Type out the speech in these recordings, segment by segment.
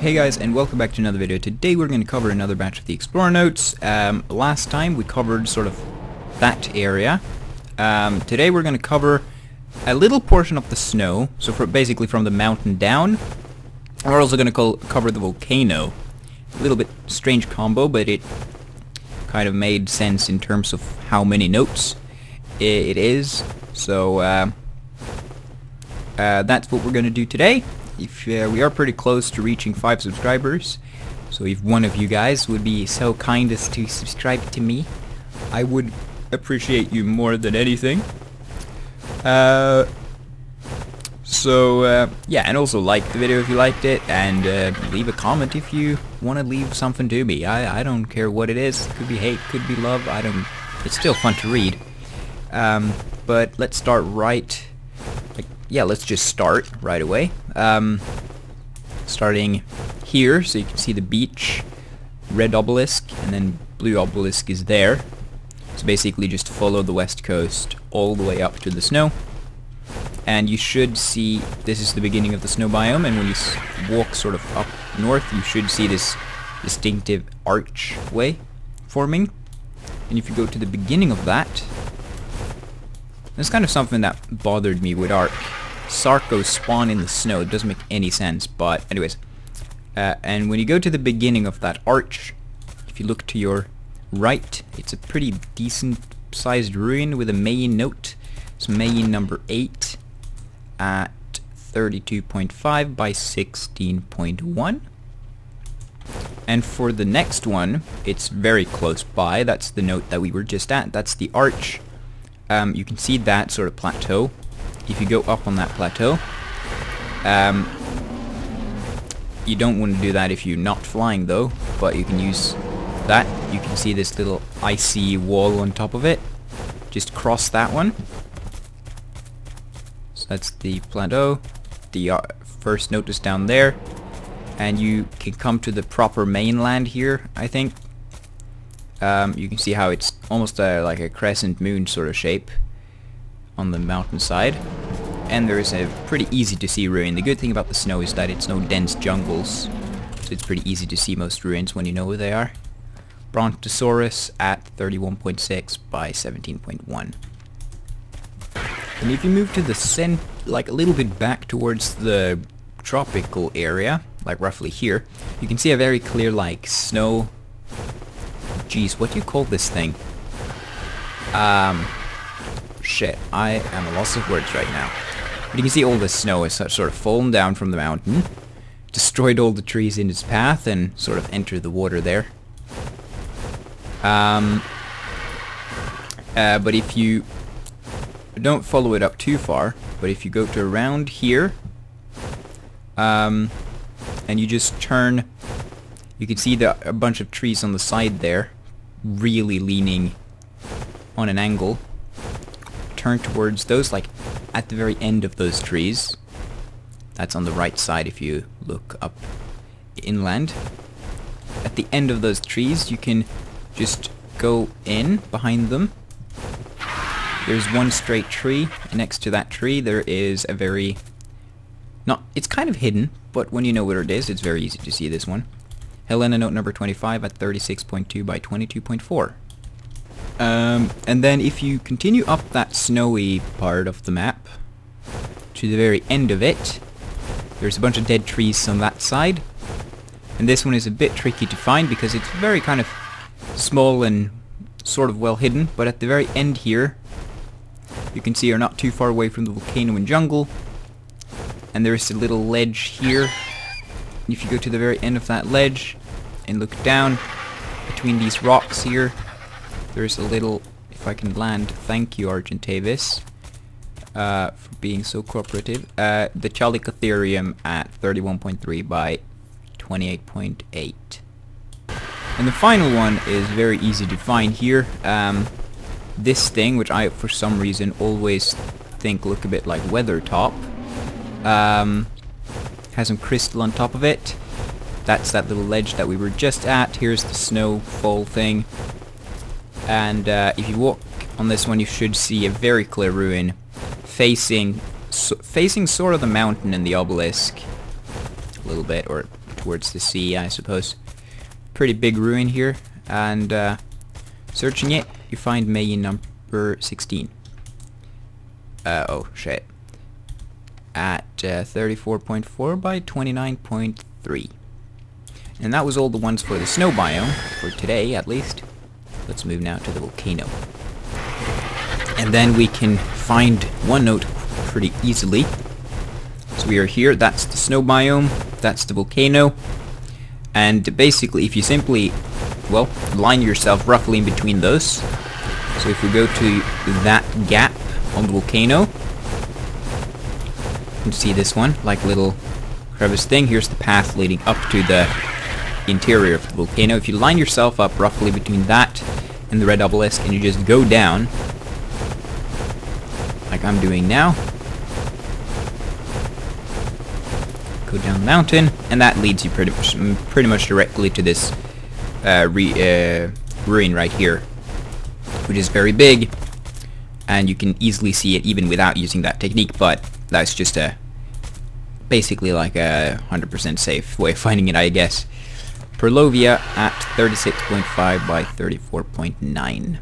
Hey guys, and welcome back to another video. Today we're going to cover another batch of the Explorer Notes. Last time we covered sort of that area. Today we're going to cover a little portion of the snow, so basically from the mountain down. We're also going to cover the volcano. A little bit strange combo, but it kind of made sense in terms of how many notes it is. So that's what we're going to do today. If we are pretty close to reaching 5 subscribers, so if one of you guys would be so kind as to subscribe to me, I would appreciate you more than anything. Yeah, and also like the video if you liked it, and leave a comment if you want to leave something to me. I don't care what it is. Could be hate, could be love. It's still fun to read. But let's start right. Let's just start right away. Starting here, so you can see the beach, red obelisk, and then blue obelisk is there. So basically just follow the west coast all the way up to the snow. And you should see, this is the beginning of the snow biome, and when you walk sort of up north, you should see this distinctive archway forming. And if you go to the beginning of that, that's kind of something that bothered me with Ark. Sarcos spawn in the snow. It doesn't make any sense, but anyways. And when you go to the beginning of that arch, if you look to your right, it's a pretty decent sized ruin with a Meiyin note. It's Meiyin number 8 at 32.5 by 16.1. And for the next one, it's very close by. That's the note that we were just at. That's the arch. You can see that sort of plateau. If you go up on that plateau, you don't want to do that if you're not flying though, but you can use that. You can see this little icy wall on top of it. Just cross that one. So that's the plateau. The first note is down there, and you can come to the proper mainland here, I think. You can see how it's almost like a crescent moon sort of shape on the mountainside, and there is a pretty easy to see ruin. The good thing about the snow is that it's no dense jungles, so it's pretty easy to see most ruins when you know where they are. Brontosaurus at 31.6 by 17.1. And if you move to the like a little bit back towards the tropical area, like roughly here, you can see a very clear like snow. Geez, what do you call this thing? Shit, I am a loss of words right now. But you can see all the snow is sort of fallen down from the mountain, destroyed all the trees in its path, and sort of entered the water there. But if you don't follow it up too far, but if you go to around here, and you just turn, you can see a bunch of trees on the side there, really leaning on an angle. Turn towards those, like at the very end of those trees. That's on the right side if you look up inland. At the end of those trees, you can just go in behind them. There's one straight tree, and next to that tree there is a very... it's kind of hidden, but when you know where it is, it's very easy to see this one. Helena Note number 25 at 36.2 by 22.4. And then if you continue up that snowy part of the map to the very end of it, there's a bunch of dead trees on that side. And this one is a bit tricky to find because it's very kind of small and sort of well hidden, but at the very end here, you can see you're not too far away from the volcano and jungle. And there's a little ledge here. If you go to the very end of that ledge and look down between these rocks here, there's a little, if I can land, thank you Argentavis for being so cooperative, the Chalicotherium at 31.3 by 28.8. And the final one is very easy to find here. This thing, which I for some reason always think look a bit like Weathertop, has some crystal on top of it. That's that little ledge that we were just at. Here's the snowfall thing. And if you walk on this one, you should see a very clear ruin facing sort of the mountain and the obelisk a little bit, or towards the sea, I suppose. Pretty big ruin here, and searching it, you find Meiyin number 16. Oh shit. At 34.4 by 29.3. And that was all the ones for the snow biome, for today at least. Let's move now to the volcano. And then we can find one note pretty easily. So we are here, that's the snow biome, that's the volcano. And basically, if you simply, well, line yourself roughly in between those. So if we go to that gap on the volcano, you can see this one, like a little crevice thing. Here's the path leading up to the interior of the volcano. If you line yourself up roughly between that and the red obelisk, and you just go down, like I'm doing now, go down the mountain, and that leads you pretty much directly to this ruin right here, which is very big, and you can easily see it even without using that technique, but that's just basically like a 100% safe way of finding it, I guess. Purlovia at 36.5 by 34.9.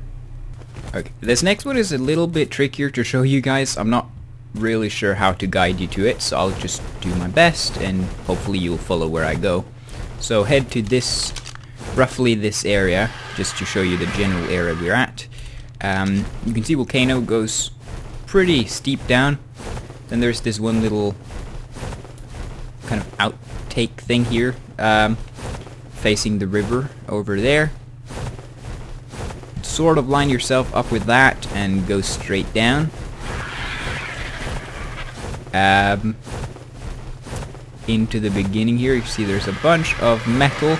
Okay, this next one is a little bit trickier to show you guys. I'm not really sure how to guide you to it, so I'll just do my best, and hopefully you'll follow where I go. So head to this, roughly this area, just to show you the general area we're at. You can see Volcano goes pretty steep down. Then there's this one little kind of outtake thing here, facing the river over there. Sort of line yourself up with that and go straight down. Into the beginning here, you see there's a bunch of metal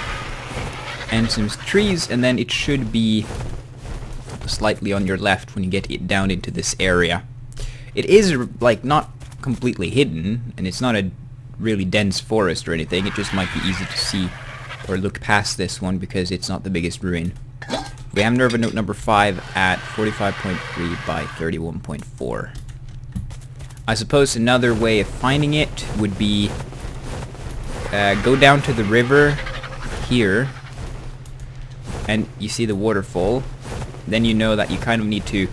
and some trees, and then it should be slightly on your left when you get it down into this area. It is like not completely hidden, and it's not a really dense forest or anything. It just might be easy to see or look past this one because it's not the biggest ruin. We have Nerva Note number 5 at 45.3 by 31.4. I suppose another way of finding it would be go down to the river here, and you see the waterfall. Then you know that you kind of need to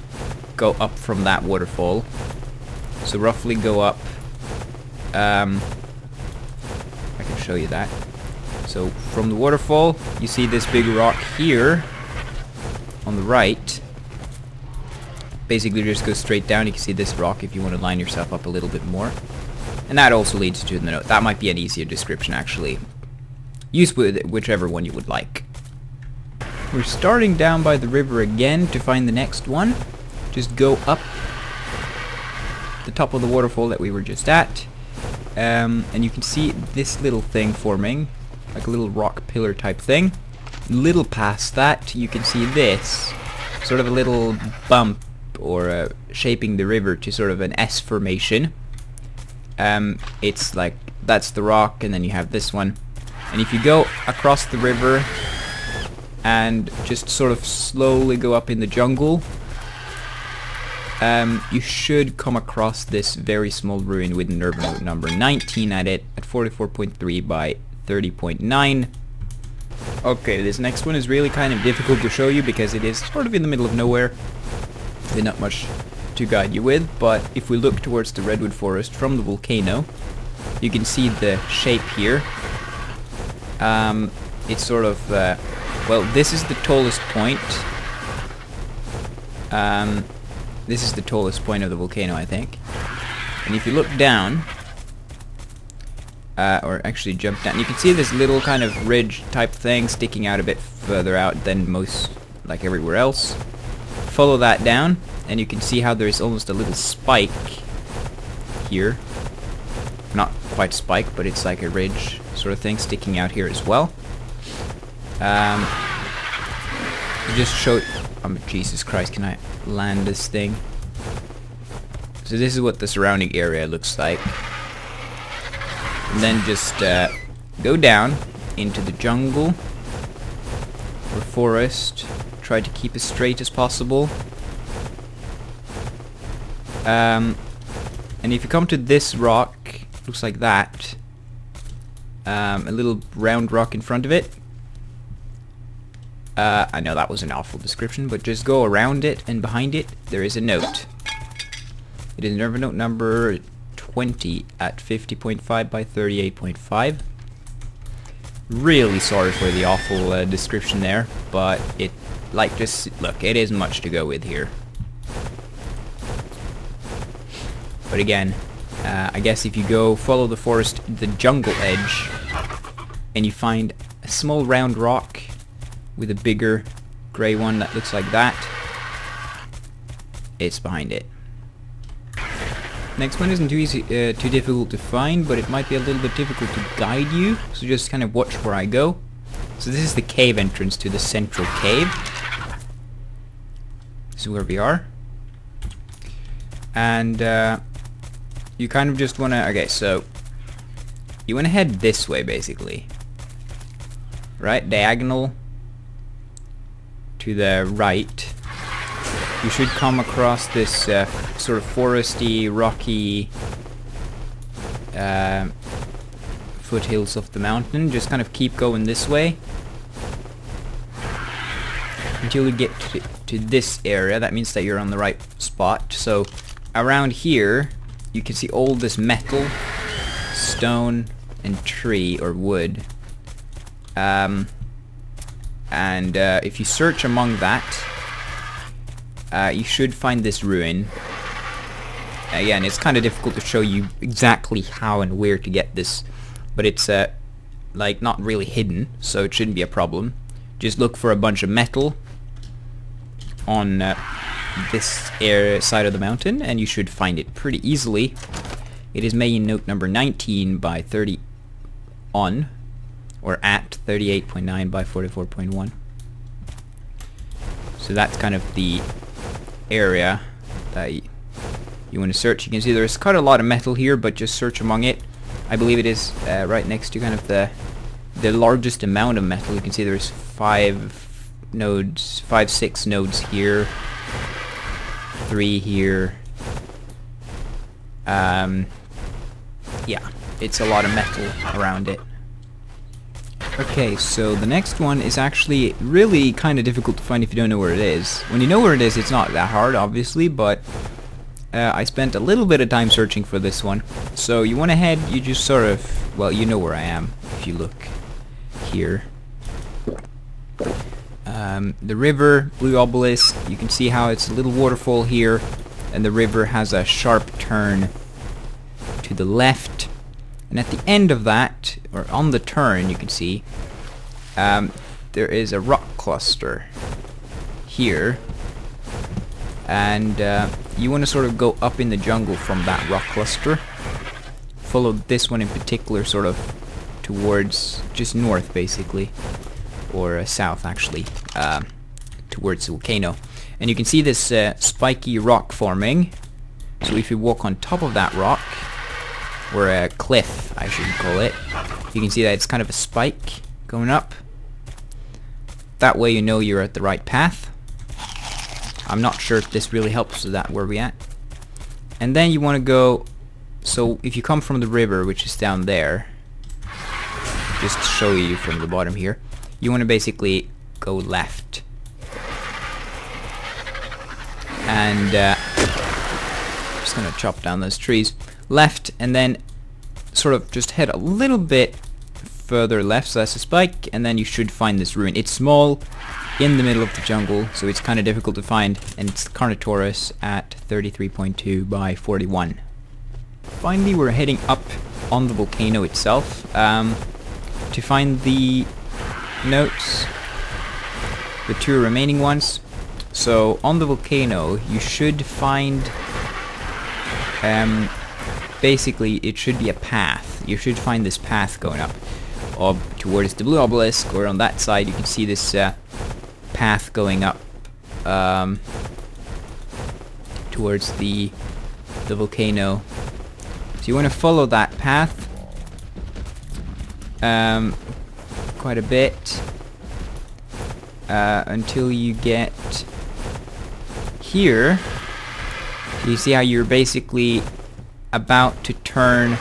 go up from that waterfall. So roughly go up, I can show you that. So from the waterfall, you see this big rock here on the right. Basically just go straight down. You can see this rock if you want to line yourself up a little bit more. And that also leads to the note. That might be an easier description actually. Use whichever one you would like. We're starting down by the river again to find the next one. Just go up the top of the waterfall that we were just at. And you can see this little thing forming, like a little rock pillar type thing. Little past that, you can see this, sort of a little bump, or shaping the river to sort of an S formation. It's like, that's the rock, and then you have this one. And if you go across the river and just sort of slowly go up in the jungle, you should come across this very small ruin with Nerva Note number 19 at it, at 44.3 by 30.9. Okay, this next one is really kind of difficult to show you because it is sort of in the middle of nowhere. There's not much to guide you with, but if we look towards the redwood forest from the volcano, you can see the shape here. It's sort of, well, this is the tallest point. This is the tallest point of the volcano, I think. And if you look down, or actually jump down, you can see this little kind of ridge type thing sticking out a bit further out than most, like everywhere else. Follow that down, and you can see how there's almost a little spike here. Not quite spike, but it's like a ridge sort of thing sticking out here as well. Just show. Jesus Christ! Can I land this thing? So this is what the surrounding area looks like. And then just go down into the jungle or forest. Try to keep as straight as possible. And if you come to this rock, looks like that. a little round rock in front of it. I know that was an awful description, but just go around it, and behind it there is a note. It is Nerva Note number 20 at 50.5 by 38.5. Really sorry for the awful description there, but it, like, just look, it isn't much to go with here. But again, I guess if you go follow the forest, the jungle edge, and you find a small round rock with a bigger grey one that looks like that, it's behind it. Next one isn't too easy, too difficult to find, but it might be a little bit difficult to guide you, so just kind of watch where I go. So this is the cave entrance to the central cave. This is where we are. And you kind of just want to, okay, so you want to head this way basically. Right, diagonal to the right. You should come across this sort of foresty, rocky foothills of the mountain. Just kind of keep going this way until you get to this area. That means that you're on the right spot. So around here you can see all this metal, stone, and tree or wood. If you search among that, you should find this ruin. Again, it's kind of difficult to show you exactly how and where to get this, but it's like not really hidden, so it shouldn't be a problem. Just look for a bunch of metal on this side of the mountain, and you should find it pretty easily. It is Meiyin Note number 19 by 30 on, or at 38.9 by 44.1. So that's kind of the area that you want to search. You can see there's quite a lot of metal here, but just search among it. I believe it is right next to kind of the largest amount of metal. You can see there's 5 nodes, 6 nodes here, 3 here. Yeah, it's a lot of metal around it. Okay, so the next one is actually really kind of difficult to find if you don't know where it is. When you know where it is, it's not that hard, obviously, but I spent a little bit of time searching for this one. So you want to head, you just sort of, well, you know where I am if you look here. The river, blue obelisk, you can see how it's a little waterfall here, and the river has a sharp turn to the left. And at the end of that, or on the turn, you can see there is a rock cluster here, and you want to sort of go up in the jungle from that rock cluster. Follow this one in particular, sort of towards just north, basically, or south actually, towards the volcano. And you can see this spiky rock forming. So if you walk on top of that rock, or a cliff, I should call it, you can see that it's kind of a spike going up. That way you know you're at the right path. I'm not sure if this really helps with that, where we at. And then you want to go, so if you come from the river, which is down there, just to show you from the bottom here, you want to basically go left. And I'm just gonna chop down those trees. Left, and then sort of just head a little bit further left, so that's a spike, and then you should find this ruin. It's small, in the middle of the jungle, so it's kind of difficult to find, and it's Carnotaurus at 33.2 by 41. Finally, we're heading up on the volcano itself to find the notes, the 2 remaining ones. So on the volcano, you should find basically, it should be a path. You should find this path going up towards the blue obelisk, or on that side you can see this path going up towards the volcano. So you want to follow that path quite a bit until you get here. So you see how you're basically about to turn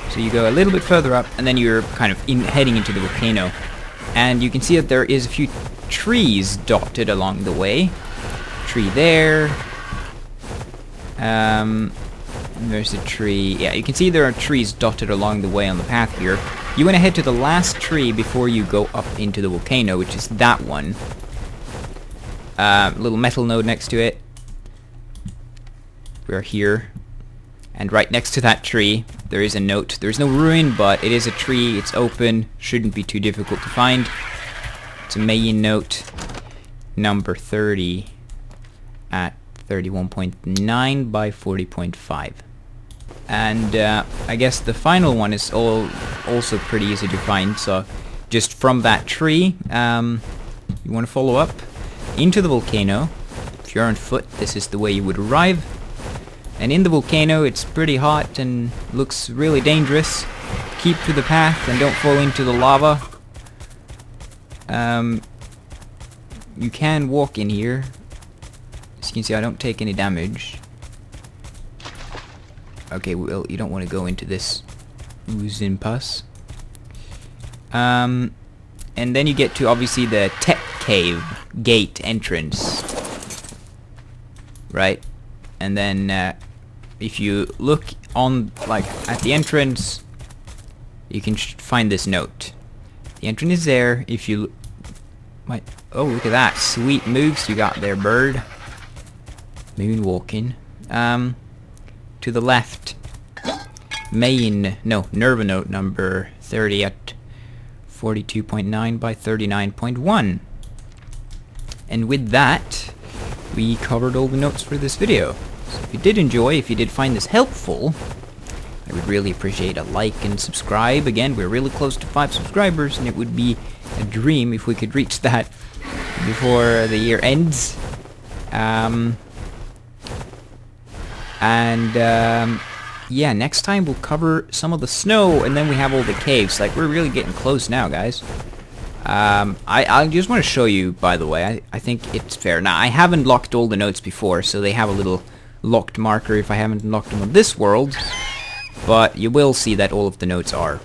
So you go a little bit further up, and then you're kind of heading into the volcano. And you can see that there is a few trees dotted along the way. Tree there. There's a tree. Yeah, you can see there are trees dotted along the way on the path here. You want to head to the last tree before you go up into the volcano, which is that one. Little metal node next to it. We're here. And right next to that tree, there is a note. There's no ruin, but it is a tree. It's open. Shouldn't be too difficult to find. It's a Meiyin Note number 30 at 31.9 by 40.5. And I guess the final one is also pretty easy to find. So just from that tree, you want to follow up into the volcano. If you're on foot, this is the way you would arrive. And in the volcano, it's pretty hot and looks really dangerous. Keep to the path and don't fall into the lava. You can walk in here. As you can see, I don't take any damage. Okay, well, you don't want to go into this oozing pus. And then you get to, obviously, the tech cave gate entrance. Right? And then, if you look on, like, at the entrance, you can find this note. The entrance is there. If you... oh, look at that. Sweet moves you got there, bird. Moonwalking. To the left. Nerva Note number 30 at 42.9 by 39.1. And with that, we covered all the notes for this video. So if you did enjoy, if you did find this helpful, I would really appreciate a like and subscribe. Again, we're really close to 5 subscribers, and it would be a dream if we could reach that before the year ends. Yeah, next time we'll cover some of the snow, and then we have all the caves. Like, we're really getting close now, guys. I just want to show you, by the way, I think it's fair. Now, I haven't locked all the notes before, so they have a little locked marker if I haven't unlocked them on this world. But you will see that all of the notes are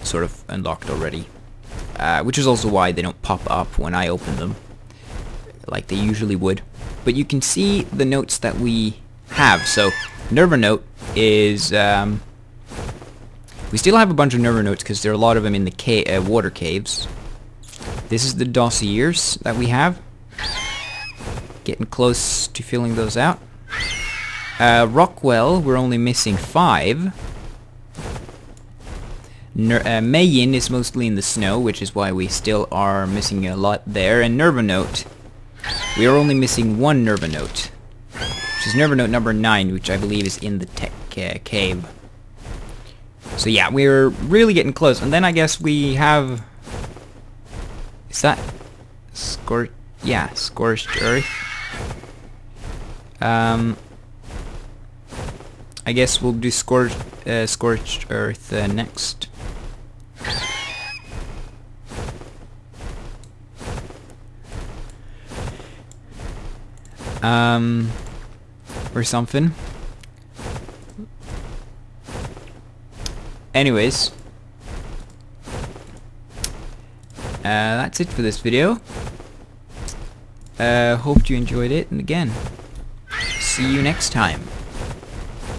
sort of unlocked already. Which is also why they don't pop up when I open them, like they usually would. But you can see the notes that we have. So, Nerva Note is... we still have a bunch of Nerva Notes because there are a lot of them in the water caves. This is the Dossiers that we have. Getting close to filling those out. Rockwell, we're only missing 5. Meiyin is mostly in the snow, which is why we still are missing a lot there. And Nerva Note, we are only missing 1 Nerva Note, which is Nerva Note number 9, which I believe is in the tech cave. So yeah, we're really getting close. And then I guess we have... Is that... Yeah, Scorched Earth. I guess we'll do Scorched Earth next. Or something. Anyways. That's it for this video. Hope you enjoyed it, and again, see you next time.